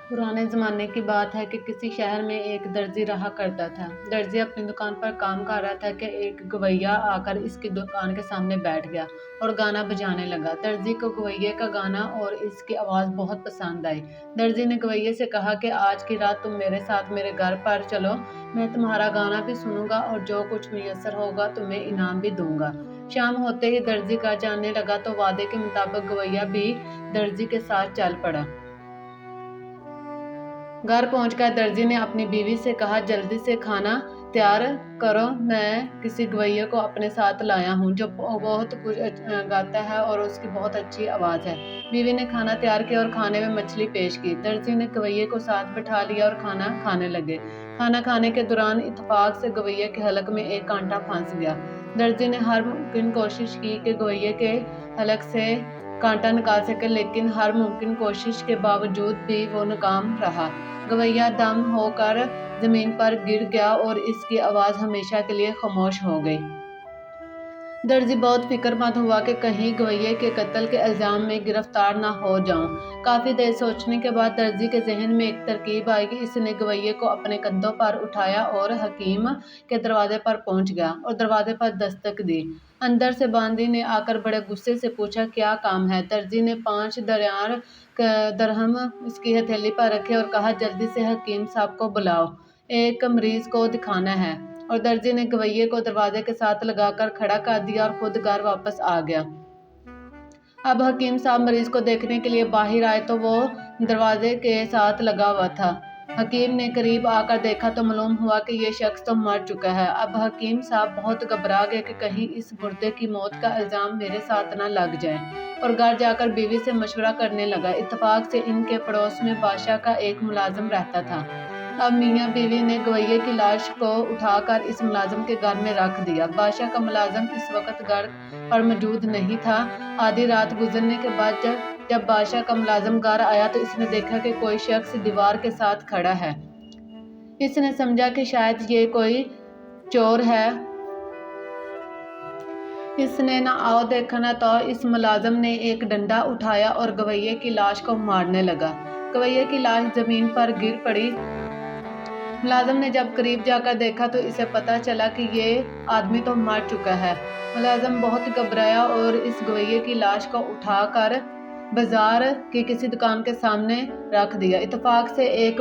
पुराने ज़माने की बात है कि किसी शहर में एक दर्जी रहा करता था। दर्जी अपनी दुकान पर काम कर रहा था कि एक गवैया आकर इसकी दुकान के सामने बैठ गया और गाना बजाने लगा। दर्जी को गवैये का गाना और इसकी आवाज़ बहुत पसंद आई। दर्जी ने गवैये से कहा कि आज की रात तुम मेरे साथ मेरे घर पर चलो, मैं तुम्हारा गाना भी सुनूंगा और जो कुछ मुयस्सर होगा तुम्हें इनाम भी दूंगा। शाम होते ही दर्जी घर जाने लगा तो वादे के मुताबिक गवैया भी दर्जी के साथ चल पड़ा। घर पहुंचकर दर्जी ने अपनी बीवी से कहा, जल्दी से खाना तैयार करो, मैं किसी गवैये को अपने साथ लाया हूँ जो बहुत कुछ गाता है और उसकी बहुत अच्छी आवाज़ है। बीवी ने खाना तैयार किया और खाने में मछली पेश की। दर्जी ने गवैये को साथ बिठा लिया और खाना खाने लगे। खाना खाने के दौरान इत्तेफाक से गवैये के हलक में एक कांटा फंस गया। दर्जी ने हर मुमकिन कोशिश की कि गवैये के हलक से कांटा निकाल सके, लेकिन हर मुमकिन कोशिश के बावजूद भी वो नाकाम रहा। गवैया दम होकर जमीन पर गिर गया और इसकी आवाज़ हमेशा के लिए खामोश हो गई। दर्जी बहुत फिक्रमंद हुआ कि कहीं गवैये के कत्ल के इल्ज़ाम में गिरफ्तार न हो जाऊं। काफ़ी देर सोचने के बाद दर्जी के जहन में एक तरकीब आई कि इसने गवैये को अपने कंधों पर उठाया और हकीम के दरवाजे पर पहुंच गया और दरवाजे पर दस्तक दी। अंदर से बांदी ने आकर बड़े गुस्से से पूछा, क्या काम है? दर्जी ने 5 दरहम इसकी हथेली पर रखे और कहा, जल्दी से हकीम साहब को बुलाओ, एक मरीज को दिखाना है। और दर्जी ने गवैये को दरवाजे के साथ लगाकर खड़ा कर दिया और खुद घर वापस आ गया। अब हकीम साहब मरीज को देखने के लिए बाहर आए तो वो दरवाजे के साथ लगा हुआ था। हकीम ने करीब आकर देखा तो मालूम हुआ कि ये शख्स तो मर चुका है। अब हकीम साहब बहुत घबरा गए कि कहीं इस मुर्दे की मौत का इल्ज़ाम मेरे साथ न लग जाए, और घर जाकर बीवी से मशवरा करने लगा। इत्तेफाक से इनके पड़ोस में बादशाह का एक मुलाजिम रहता था। अब मियाँ बीवी ने गवैये की लाश को उठाकर इस मुलाजिम के घर में रख दिया। बादशाह का मुलाजिम इस वक्त घर पर मौजूद नहीं था। आधी रात गुजरने के बाद जब बादशाह का मुलाजिम घर आया तो इसने देखा कि कोई शख्स दीवार के साथ खड़ा है। इसने समझा कि शायद ये कोई चोर है। इसने न आओ देखा न तो इस मुलाजिम ने एक डंडा उठाया और गवैये की लाश को मारने लगा। गवैये की लाश जमीन पर गिर पड़ी। मुलाजिम ने जब करीब जाकर देखा तो इसे पता चला कि ये आदमी तो मर चुका है। मुलाजिम बहुत घबराया और इस गवैये की लाश को उठाकर बाजार की किसी दुकान के सामने रख दिया। इत्तेफाक से एक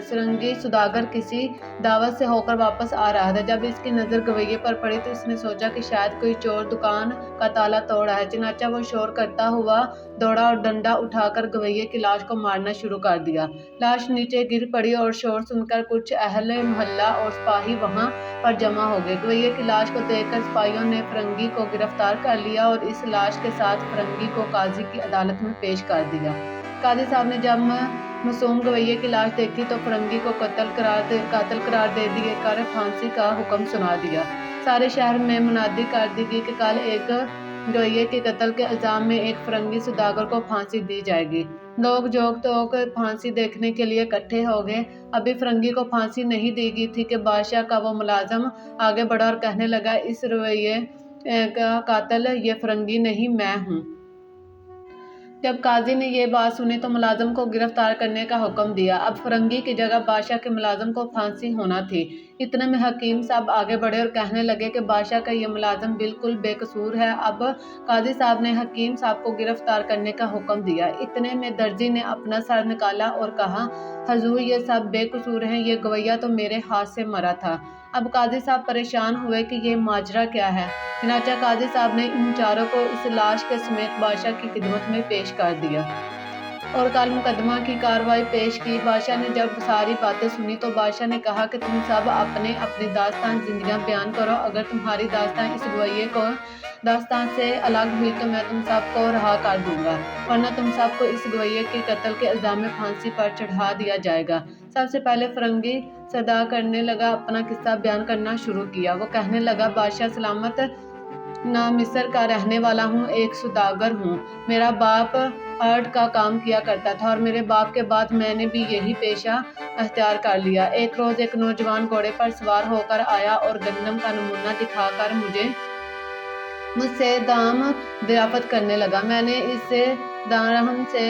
सरंगी सुदागर किसी दावत से होकर वापस आ रहा था। जब इसकी नज़र गवैये पर पड़ी तो इसने सोचा कि शायद कोई चोर दुकान का ताला तोड़ा है। चनाचा वो शोर करता हुआ दौड़ा और डंडा उठाकर गवैये की लाश को मारना शुरू कर दिया। लाश नीचे गिर पड़ी और शोर सुनकर कुछ अहले मोहल्ला और सिपाही वहां पर जमा हो गए। गवैये की लाश को देखकर सिपाहियों ने फरंगी को गिरफ्तार कर लिया और इस लाश के साथ फरंगी को काजी की अदालत में पेश कर दिया। काजी साहब ने जब मासूम गवैये की लाश देखी तो फरंगी को कातिल करार दे दिए कर फांसी का हुक्म सुना दिया। सारे शहर में मुनादी कर दी गई कि कल एक गवैये के कत्ल के इल्जाम में एक फरंगी सुदागर को फांसी दी जाएगी। लोग जोक तोक फांसी देखने के लिए इकट्ठे हो गए। अभी फरंगी को फांसी नहीं दी गई थी कि बादशाह का वो मुलाजिम आगे बढ़ा और कहने लगा, इस रवैये का कातिल ये फरंगी नहीं, मैं हूँ। जब काजी ने यह बात सुनी तो मुलाजिम को गिरफ्तार करने का हुक्म दिया। अब फरंगी की जगह बादशाह के मुलाजिम को फांसी होना थी। इतने में हकीम साहब आगे बढ़े और कहने लगे कि बादशाह का ये मुलाजिम बिल्कुल बेकसूर है। अब काजी साहब ने हकीम साहब को गिरफ्तार करने का हुक्म दिया। इतने में दर्जी ने अपना सर निकाला और कहा, हजूर ये सब बेकसूर हैं, ये गवैया तो मेरे हाथ से मरा था। अब काजी साहब परेशान हुए कि ये माजरा क्या है। चनाचा काजी साहब ने इन चारों को इस लाश के समेत बादशाह की खिदमत में पेश कर दिया और कल मुकदमा की कार्रवाई पेश की। बादशाह ने जब सारी बातें सुनी तो बादशाह ने कहा कि तुम सब अपने अपनी दास्तान जिंदगियां बयान करो। अगर तुम्हारी दास्तान इस गवैये को दास्तान से अलग हुई तो मैं तुम सबको रहा कर दूंगा, वरना तुम सबको इस गवैये के कत्ल के इल्जाम में फांसी पर चढ़ा दिया जाएगा। सबसे पहले फरंगी सदा करने लगा, अपना किस्सा बयान करना शुरू किया। वो कहने लगा, बादशाह सलामत, ना मिस्र का रहने वाला हूँ, एक सुदागर हूँ। मेरा बाप आर्ट का काम किया करता था और मेरे बाप के बाद मैंने भी यही पेशा अख्तियार कर लिया। एक रोज एक नौजवान घोड़े पर सवार होकर आया और गंदम का नमूना दिखाकर मुझसे दाम दरियाफ्त करने लगा। मैंने इससे दारहम से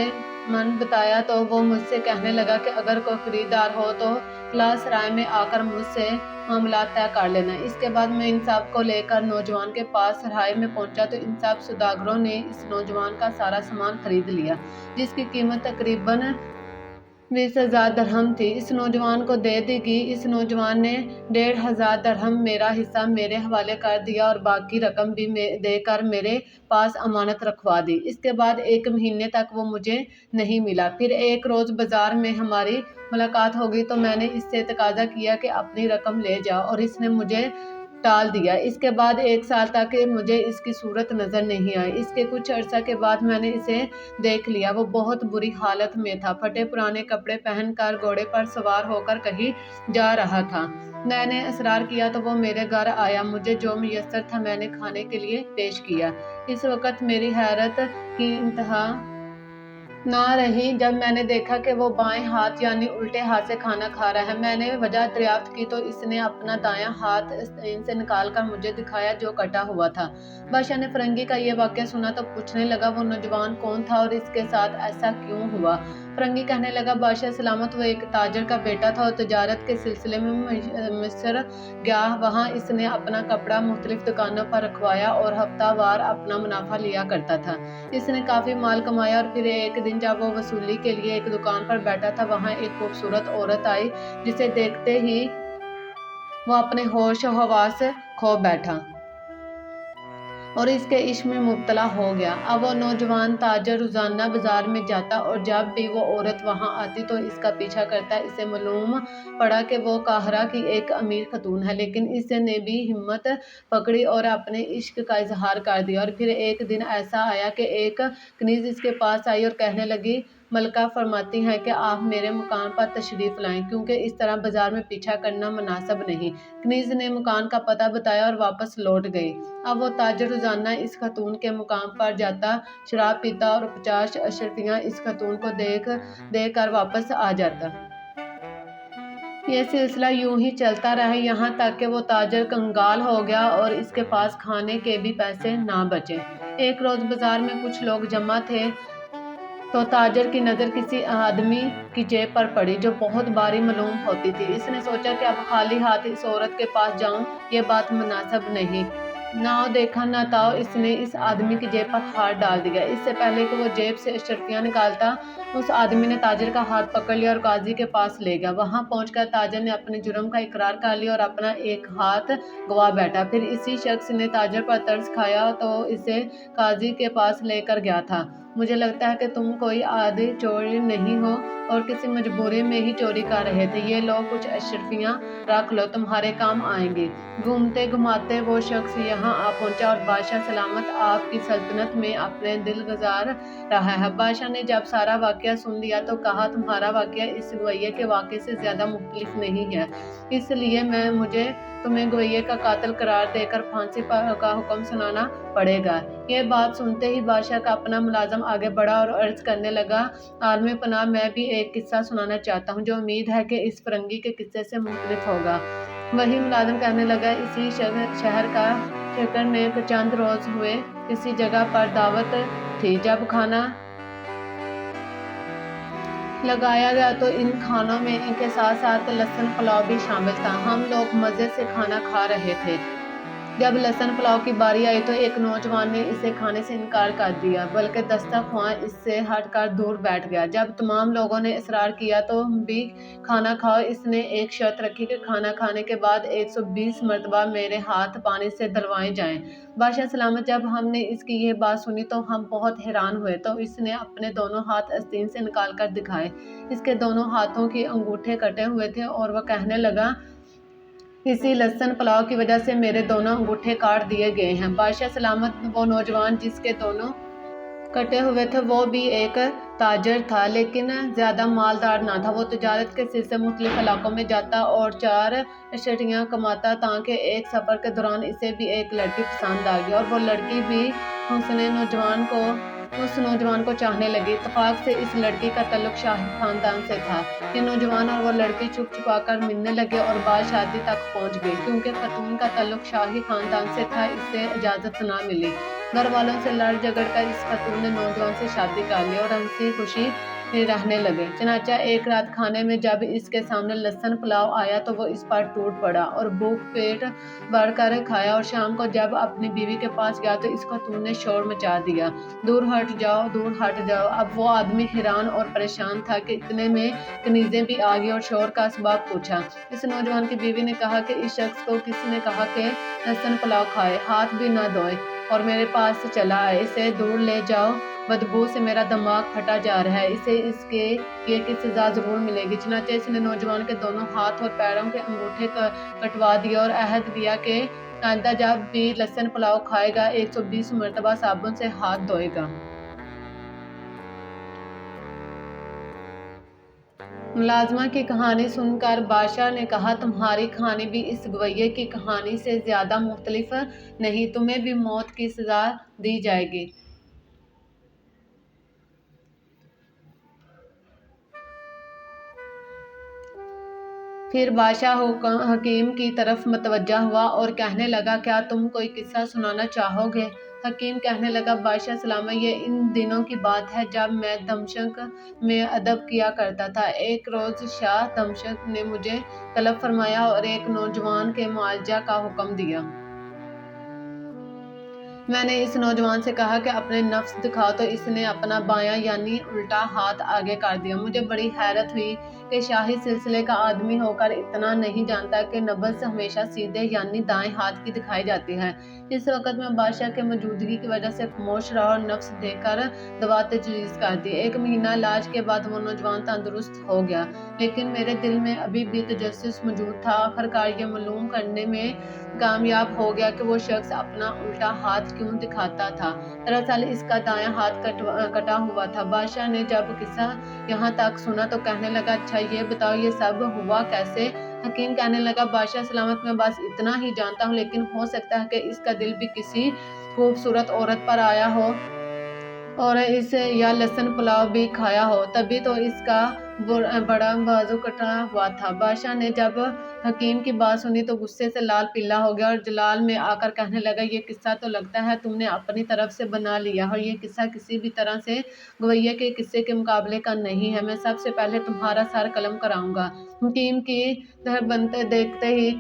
من بتایا تو وہ مجھ سے کہنے لگا کہ اگر کوئی خریدار ہو تو فلاں سرائے میں آ کر مجھ سے معاملات طے کر لینا۔ اس کے بعد میں انصاف کو لے کر نوجوان کے پاس سرائے میں پہنچا تو انصاف سوداگروں نے اس نوجوان کا سارا سامان خرید لیا، جس کی قیمت تقریباً 20,000 درہم تھی۔ اس نوجوان کو دے دی گئی۔ اس نوجوان نے 1,500 درہم میرا حصہ میرے حوالے کر دیا اور باقی رقم بھی دے کر میرے پاس امانت رکھوا دی۔ اس کے بعد 1 مہینے تک وہ مجھے نہیں ملا۔ پھر ایک روز بازار میں ہماری ملاقات ہو گئی تو میں نے اس سے تقاضا کیا کہ اپنی رقم لے جاؤ اور اس نے مجھے ٹال دیا۔ اس کے بعد 1 سال تک مجھے اس کی صورت نظر نہیں آئی۔ اس کے کچھ عرصہ کے بعد میں نے اسے دیکھ لیا۔ وہ بہت بری حالت میں تھا، پھٹے پرانے کپڑے پہن کر گھوڑے پر سوار ہو کر کہیں جا رہا تھا۔ میں نے اصرار کیا تو وہ میرے گھر آیا۔ مجھے جو میسر تھا میں نے کھانے کے لیے پیش کیا۔ اس وقت میری حیرت کی انتہا نہ رہی جب میں نے دیکھا کہ وہ بائیں ہاتھ یعنی الٹے ہاتھ سے کھانا کھا رہا ہے۔ میں نے وجہ دریافت کی تو اس نے اپنا دایاں ہاتھ آستین سے نکال کر مجھے دکھایا جو کٹا ہوا تھا۔ بادشاہ نے فرنگی کا یہ واقعہ سنا تو پوچھنے لگا وہ نوجوان کون تھا اور اس کے ساتھ ایسا کیوں ہوا؟ فرنگی کہنے لگا بادشاہ سلامت، وہ ایک تاجر کا بیٹا تھا اور تجارت کے سلسلے میں مصر گیا۔ وہاں اس نے اپنا کپڑا مختلف دکانوں پر رکھوایا اور ہفتہ وار اپنا منافع لیا کرتا تھا۔ اس نے کافی مال کمایا اور پھر ایک دن جب وہ وصولی کے لیے ایک دکان پر بیٹھا تھا، وہاں ایک خوبصورت عورت آئی جسے دیکھتے ہی وہ اپنے ہوش و حواس کھو بیٹھا اور اس کے عشق میں مبتلا ہو گیا۔ اب وہ نوجوان تاجر روزانہ بازار میں جاتا اور جب بھی وہ عورت وہاں آتی تو اس کا پیچھا کرتا۔ اسے معلوم پڑا کہ وہ قاہرہ کی ایک امیر خاتون ہے، لیکن اس نے بھی ہمت پکڑی اور اپنے عشق کا اظہار کر دیا۔ اور پھر ایک دن ایسا آیا کہ ایک کنیز اس کے پاس آئی اور کہنے لگی ملکہ فرماتی ہیں کہ آپ میرے مکان پر تشریف لائیں، کیونکہ اس طرح بازار میں پیچھا کرنا مناسب نہیں۔ کنیز نے مکان کا پتہ بتایا اور واپس لوٹ گئی۔ اب وہ تاجر روزانہ اس خاتون کے مکان پر جاتا، شراب پیتا اور 50 اشرفیاں اس خاتون کو دے کر واپس آ جاتا۔ یہ سلسلہ یوں ہی چلتا رہا یہاں تک کہ وہ تاجر کنگال ہو گیا اور اس کے پاس کھانے کے بھی پیسے نہ بچے۔ ایک روز بازار میں کچھ لوگ جمع تھے تو تاجر کی نظر کسی آدمی کی جیب پر پڑی جو بہت بھاری معلوم ہوتی تھی۔ اس نے سوچا کہ اب خالی ہاتھ اس عورت کے پاس جاؤں، یہ بات مناسب نہیں۔ ناؤ دیکھا نہ تاؤ، اس نے اس آدمی کی جیب پر ہاتھ ڈال دیا۔ اس سے پہلے کہ وہ جیب سے اشرفیاں نکالتا، اس آدمی نے تاجر کا ہاتھ پکڑ لیا اور قاضی کے پاس لے گیا۔ وہاں پہنچ کر تاجر نے اپنے جرم کا اقرار کر لیا اور اپنا ایک ہاتھ گنوا بیٹھا۔ پھر اسی شخص نے تاجر پر ترس کھایا تو اسے قاضی کے پاس لے کر گیا تھا۔ مجھے لگتا ہے کہ تم کوئی عادی چور نہیں ہو اور کسی مجبوری میں ہی چوری کر رہے تھے۔ یہ لو کچھ اشرفیاں رکھ لو، تمہارے کام آئیں گی۔ گھومتے گھماتے وہ شخص یہاں آ پہنچا اور بادشاہ سلامت آپ کی سلطنت میں اپنے دل گزار رہا ہے۔ بادشاہ نے جب سارا واقعہ سن لیا تو کہا تمہارا واقعہ اس گویے کے واقعے سے زیادہ مختلف نہیں ہے، اس لیے مجھے تمہیں گویے کا قاتل قرار دے کر پھانسی کا حکم سنانا پڑے گا۔ یہ بات سنتے ہی بادشاہ کا اپنا ملازم آگے بڑھا اور عرض کرنے لگا عالم پناہ، میں بھی ایک قصہ سنانا چاہتا ہوں جو امید ہے کہ اس فرنگی کے قصے سے مختلف ہوگا۔ وہی ملازم کہنے لگا اسی شہر کا شکر میں چند روز ہوئے کسی جگہ پر دعوت تھی۔ جب کھانا لگایا گیا تو ان کھانوں میں ان کے ساتھ ساتھ لہسن پلاؤ بھی شامل تھا۔ ہم لوگ مزے سے کھانا کھا رہے تھے۔ جب لہسن پلاؤ کی باری آئی تو ایک نوجوان نے اسے کھانے سے انکار کر دیا، بلکہ دسترخوان اس سے ہٹ کر دور بیٹھ گیا۔ جب تمام لوگوں نے اصرار کیا تم بھی کھانا کھاؤ، اس نے ایک شرط رکھی کہ کھانا کھانے کے بعد 120 مرتبہ میرے ہاتھ پانی سے دھلوائے جائیں۔ بادشاہ سلامت، جب ہم نے اس کی یہ بات سنی تو ہم بہت حیران ہوئے۔ تو اس نے اپنے دونوں ہاتھ آستین سے نکال کر دکھائے۔ اس کے دونوں ہاتھوں کے انگوٹھے کٹے ہوئے تھے اور وہ کہنے لگا اسی لہسن پلاؤ کی وجہ سے میرے دونوں انگوٹھے کاٹ دیے گئے ہیں۔ بادشاہ سلامت، وہ نوجوان جس کے دونوں کٹے ہوئے تھے وہ بھی ایک تاجر تھا، لیکن زیادہ مالدار نہ تھا۔ وہ تجارت کے سلسلے مختلف علاقوں میں جاتا اور 4 اشرفیاں کماتا تاکہ ایک سفر کے دوران اسے بھی ایک لڑکی پسند آ گئی اور وہ لڑکی بھی اس نوجوان کو چاہنے لگی۔ اتفاق سے اس لڑکی کا تعلق شاہی خاندان سے تھا۔ یہ نوجوان اور وہ لڑکی چھپ چھپا کر ملنے لگے اور بعد شادی تک پہنچ گئی۔ کیونکہ خاتون کا تعلق شاہی خاندان سے تھا، اس سے اجازت نہ ملی۔ گھر والوں سے لڑ جھگڑ کر اس خاتون نے نوجوان سے شادی کر لی اور ہنسی خوشی रहने लगे। चनाचा एक रात खाने में जब इसके सामने लहसुन पुलाव आया तो वो इस पर टूट पड़ा और भूख पेट भर कर खाया, और शाम को जब अपनी बीवी के पास गया तो इसको तूने शोर मचा दिया, दूर हट जाओ, दूर हट जाओ। अब वो आदमी हैरान और परेशान था कि इतने में कनीजें भी आ गई और शोर का असबाब पूछा। इस नौजवान की बीवी ने कहा कि इस शख्स को किसने कहा कि लहसुन पुलाव खाए, हाथ भी ना धोए और मेरे पास से चला आए, इसे दूर ले जाओ, बदबू से मेरा दिमाग फटा जा रहा है, इसे इसके ये की सजा जरूर मिलेगी। चनाचे इसने नौजवान के दोनों हाथ और पैरों के अंगूठे कटवा दिए और अहद दिया कि आइंदा जब भी लहसुन पुलाव खाएगा 120 मरतबा साबुन से हाथ धोएगा। मुलाजमा की कहानी सुनकर बादशाह ने कहा, तुम्हारी कहानी भी इस गवैये की कहानी से ज्यादा मुख्तलिफ नहीं, तुम्हें भी मौत की सजा दी जाएगी। फिर बादशाह हकीम की तरफ मतवज्जा हुआ और कहने लगा, क्या तुम कोई किस्सा सुनाना चाहोगे? हकीम कहने लगा, बादशाह सलामत, ये इन दिनों की बात है जब मैं दमश्क में अदब किया करता था। एक रोज़ शाह दमश्क ने मुझे तलब फरमाया और एक नौजवान के मुआवजा का हुक्म दिया। मैंने इस नौजवान से कहा कि अपने नफ्स दिखाओ, तो इसने अपना बायां यानी उल्टा हाथ आगे कर दिया। मुझे बड़ी हैरत हुई कि शाही सिलसिले का आदमी होकर इतना नहीं जानता कि नब्ज़ हमेशा सीधे यानी दाएं हाथ की दिखाई जाती है। इस वक्त मैं बादशाह के मौजूदगी की वजह से खामोश रहा और नफ्स देकर दवा तजवीज़ कर दी। 1 महीना इलाज के बाद वो नौजवान तंदुरुस्त हो गया, लेकिन मेरे दिल में अभी भी तजस्सुस मौजूद था। आखिरकार ये मालूम करने में कामयाब हो गया कि वो शख्स अपना उल्टा हाथ क्यों दिखाता था। दरअसल इसका दायां हाथ कटा हुआ था। बादशाह ने जब किस्सा यहाँ तक सुना तो कहने लगा, अच्छा ये बताओ ये सब हुआ कैसे? हकीम कहने लगा, बादशाह सलामत, मैं बस इतना ही जानता हूँ, लेकिन हो सकता है कि इसका दिल भी किसी खूबसूरत औरत पर आया हो और इसे या लहसुन पुलाव भी खाया हो, तभी तो इसका बड़ा बाजू कटा हुआ था। बादशाह ने जब हकीम की बात सुनी तो गुस्से से लाल पीला हो गया और जलाल में आकर कहने लगा, ये किस्सा तो लगता है तुमने अपनी तरफ से बना लिया, और ये किस्सा किसी भी तरह से गवैये के किस्से के मुकाबले का नहीं है। मैं सबसे पहले तुम्हारा सर कलम कराऊंगा। हकीम की तरफ बनते देखते ही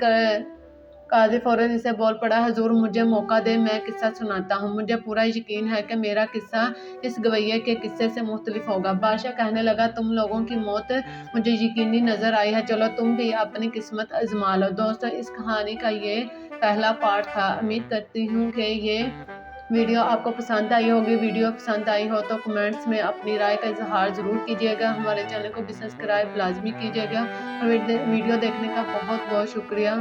काजी फौरन इसे बोल पड़ा, हजूर मुझे मौका दे, मैं किस्सा सुनाता हूँ। मुझे पूरा यकीन है कि मेरा किस्सा इस गवैये के किस्से से मुख्तलिफ होगा। बादशाह कहने लगा, तुम लोगों की मौत मुझे यकीनी नजर आई है, चलो तुम भी अपनी किस्मत आजमा लो। दोस्तों, इस कहानी का ये पहला पार्ट था। उम्मीद करती हूँ कि ये वीडियो आपको पसंद आई होगी। वीडियो पसंद आई हो तो कमेंट्स में अपनी राय का इजहार ज़रूर कीजिएगा। हमारे चैनल को भी सब्सक्राइब लाजमी कीजिएगा और वीडियो देखने का बहुत बहुत शुक्रिया।